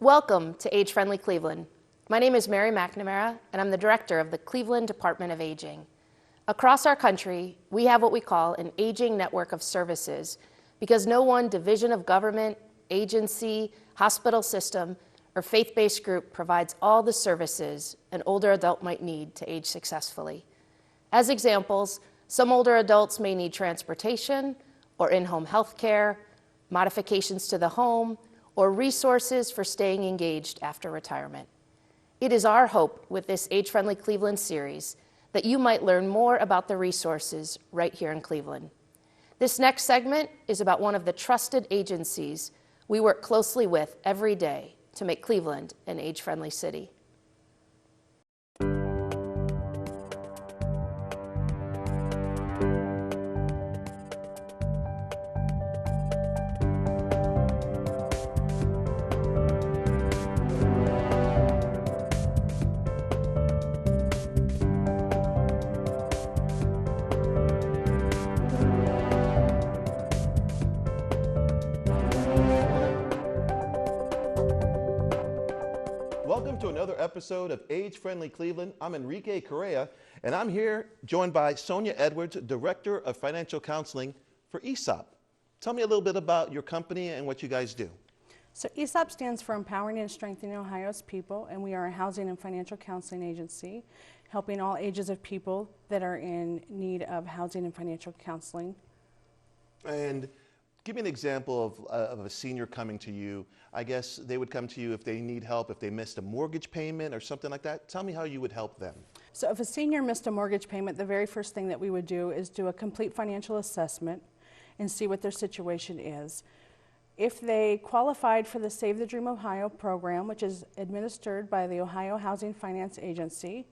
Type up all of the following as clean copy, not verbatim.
Welcome to Age Friendly Cleveland. My name is Mary McNamara, and I'm the director of the Cleveland Department of Aging. Across our country, we have what we call an aging network of services because no one division of government, agency, hospital system, or faith-based group provides all the services an older adult might need to age successfully. As examples, some older adults may need transportation or in-home health care, modifications to the home, or resources for staying engaged after retirement. It is our hope with this Age Friendly Cleveland series that you might learn more about the resources right here in Cleveland. This next segment is about one of the trusted agencies we work closely with every day to make Cleveland an age-friendly city. Welcome to another episode of Age Friendly Cleveland. I'm Enrique Correa, and I'm here joined by Sonya Edwards, Director of Financial Counseling for ESOP. Tell me a little bit about your company and what you guys do. So ESOP stands for Empowering and Strengthening Ohio's People, and we are a housing and financial counseling agency, helping all ages of people that are in need of housing and financial counseling. And give me an example of a senior coming to you. I guess they would come to you if they need help, if they missed a mortgage payment or something like that. Tell me how you would help them. So if a senior missed a mortgage payment, the very first thing that we would do is do a complete financial assessment and see what their situation is. If they qualified for the Save the Dream Ohio program, which is administered by the Ohio Housing Finance Agency,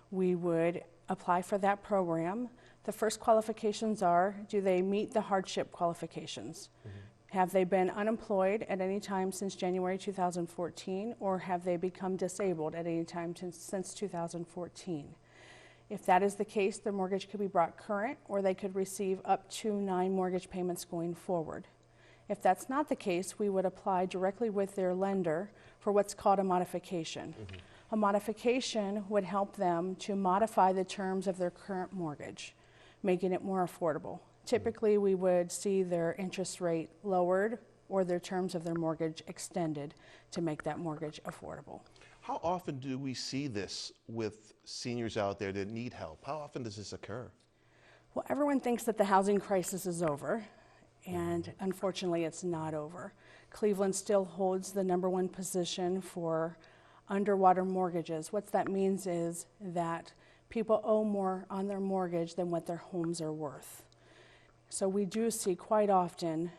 we would apply for that program. The first qualifications are, do they meet the hardship qualifications? Mm-hmm. Have they been unemployed at any time since January 2014, or have they become disabled at any time since 2014? If that is the case, their mortgage could be brought current, or they could receive up to 9 mortgage payments going forward. If that's not the case, we would apply directly with their lender for what's called a modification. Mm-hmm. A modification would help them to modify the terms of their current mortgage, making it more affordable. Typically, we would see their interest rate lowered or their terms of their mortgage extended to make that mortgage affordable. How often do we see this with seniors out there that need help? How often does this occur? Well, everyone thinks that the housing crisis is over, and unfortunately it's not over. Cleveland still holds the #1 position for underwater mortgages. What that means is that people owe more on their mortgage than what their homes are worth. So we do see quite often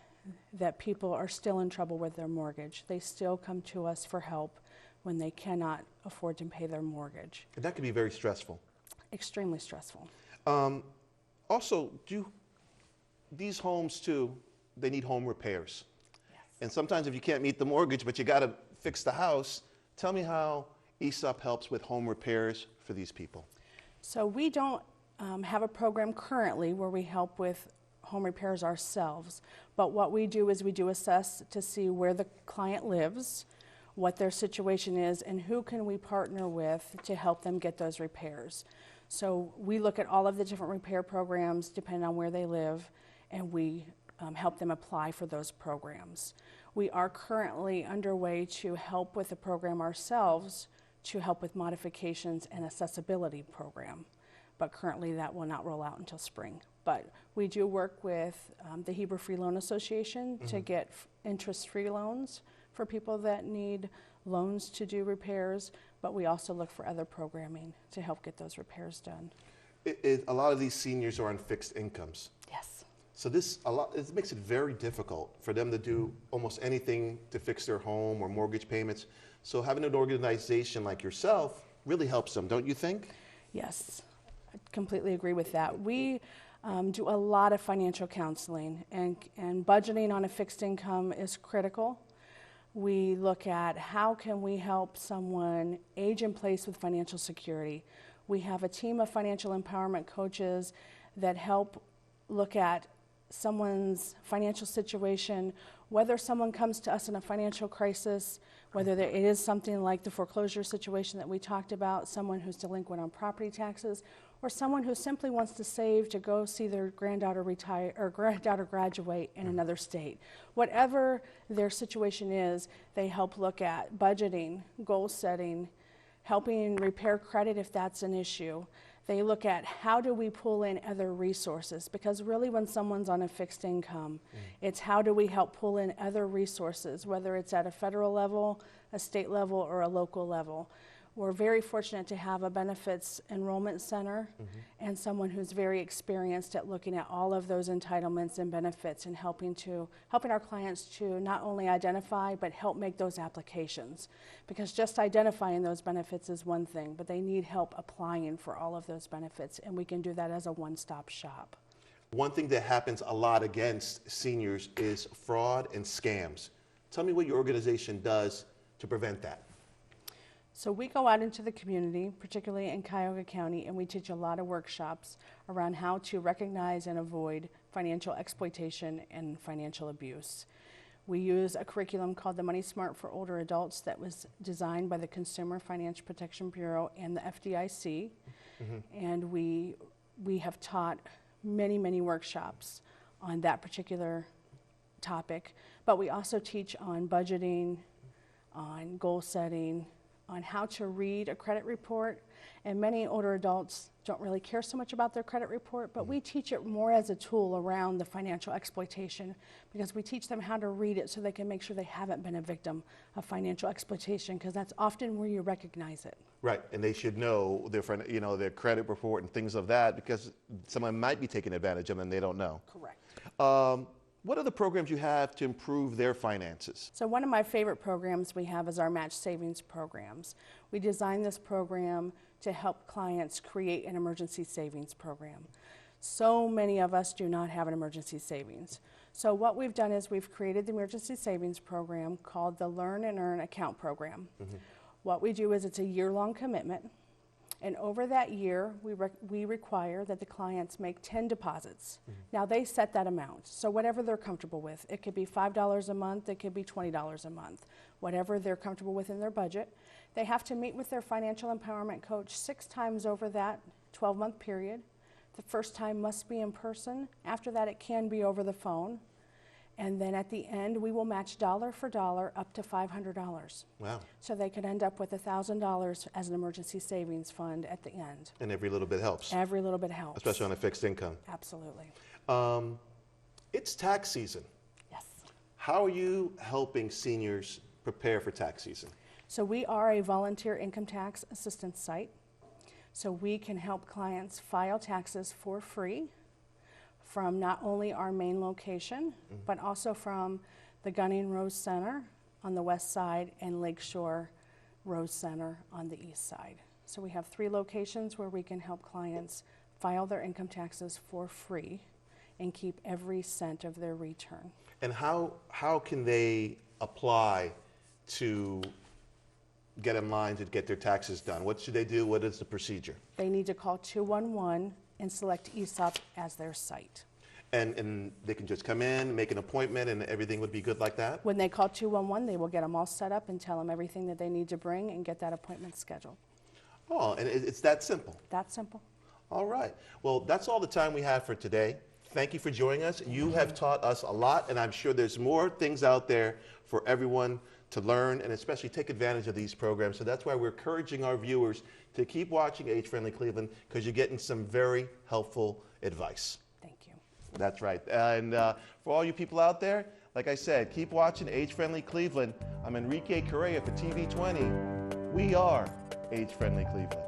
that people are still in trouble with their mortgage. They still come to us for help when they cannot afford to pay their mortgage. And that can be very stressful. Extremely stressful. Also, these homes too, they need home repairs. Yes. And sometimes if you can't meet the mortgage, but you got to fix the house, tell me how ESOP helps with home repairs for these people. So we don't have a program currently where we help with home repairs ourselves, but what we do is we do assess to see where the client lives, what their situation is, and who can we partner with to help them get those repairs. So we look at all of the different repair programs depending on where they live, and we help them apply for those programs. We are currently underway to help with the program ourselves to help with modifications and accessibility program, but currently that will not roll out until spring. But we do work with the Hebrew Free Loan Association to get interest-free loans for people that need loans to do repairs, but we also look for other programming to help get those repairs done. A lot of these seniors are on fixed incomes. Yes. So it makes it very difficult for them to do almost anything to fix their home or mortgage payments. So having an organization like yourself really helps them, don't you think? Yes, I completely agree with that. We do a lot of financial counseling, and budgeting on a fixed income is critical. We look at how can we help someone age in place with financial security. We have a team of financial empowerment coaches that help look at someone's financial situation Whether someone comes to us in a financial crisis, whether it is something like the foreclosure situation that we talked about, someone who's delinquent on property taxes, or someone who simply wants to save to go see their granddaughter retire or granddaughter graduate in another state. Whatever their situation is, they help look at budgeting, goal setting, helping repair credit if that's an issue. They look at how do we pull in other resources, because really when someone's on a fixed income, it's how do we help pull in other resources, whether it's at a federal level, a state level, or a local level. We're very fortunate to have a benefits enrollment center and someone who's very experienced at looking at all of those entitlements and benefits and helping our clients to not only identify but help make those applications. Because just identifying those benefits is one thing, but they need help applying for all of those benefits, and we can do that as a one-stop shop. One thing that happens a lot against seniors is fraud and scams. Tell me what your organization does to prevent that. So we go out into the community, particularly in Cuyahoga County, and we teach a lot of workshops around how to recognize and avoid financial exploitation and financial abuse. We use a curriculum called the Money Smart for Older Adults that was designed by the Consumer Financial Protection Bureau and the FDIC. And we have taught many, many workshops on that particular topic. But we also teach on budgeting, on goal setting, on how to read a credit report, and many older adults don't really care so much about their credit report, but we teach it more as a tool around the financial exploitation, because we teach them how to read it so they can make sure they haven't been a victim of financial exploitation, because that's often where you recognize it. Right, and they should know their credit report and things of that, because someone might be taking advantage of them and they don't know. Correct. What are the programs you have to improve their finances? So one of my favorite programs we have is our match savings programs. We designed this program to help clients create an emergency savings program. So many of us do not have an emergency savings. So what we've done is we've created the emergency savings program called the Learn and Earn Account Program. What we do is it's a year-long commitment. And over that year, we require that the clients make 10 deposits. Now, they set that amount, so whatever they're comfortable with. It could be $5 a month, it could be $20 a month, whatever they're comfortable with in their budget. They have to meet with their financial empowerment coach 6 times over that 12-month period. The first time must be in person. After that, it can be over the phone. And then at the end, we will match dollar for dollar up to $500. Wow. So they could end up with $1,000 as an emergency savings fund at the end. And every little bit helps. Every little bit helps. Especially on a fixed income. Absolutely. It's tax season. Yes. How are you helping seniors prepare for tax season? So we are a volunteer income tax assistance site. So we can help clients file taxes for free from not only our main location, but also from the Gunning Rose Center on the west side and Lakeshore Rose Center on the east side. So we have 3 locations where we can help clients file their income taxes for free and keep every cent of their return. And how can they apply to get in line to get their taxes done? What should they do? What is the procedure? They need to call 211 and select ESOP as their site. And they can just come in, make an appointment, and everything would be good like that? When they call 211, they will get them all set up and tell them everything that they need to bring and get that appointment scheduled. Oh, and it's that simple? That simple. All right. Well, that's all the time we have for today. Thank you for joining us. You have taught us a lot, and I'm sure there's more things out there for everyone to learn and especially take advantage of these programs. So that's why we're encouraging our viewers to keep watching Age Friendly Cleveland, because you're getting some very helpful advice. Thank you. That's right. And for all you people out there, like I said, keep watching Age Friendly Cleveland. I'm Enrique Correa for TV 20. We are Age Friendly Cleveland.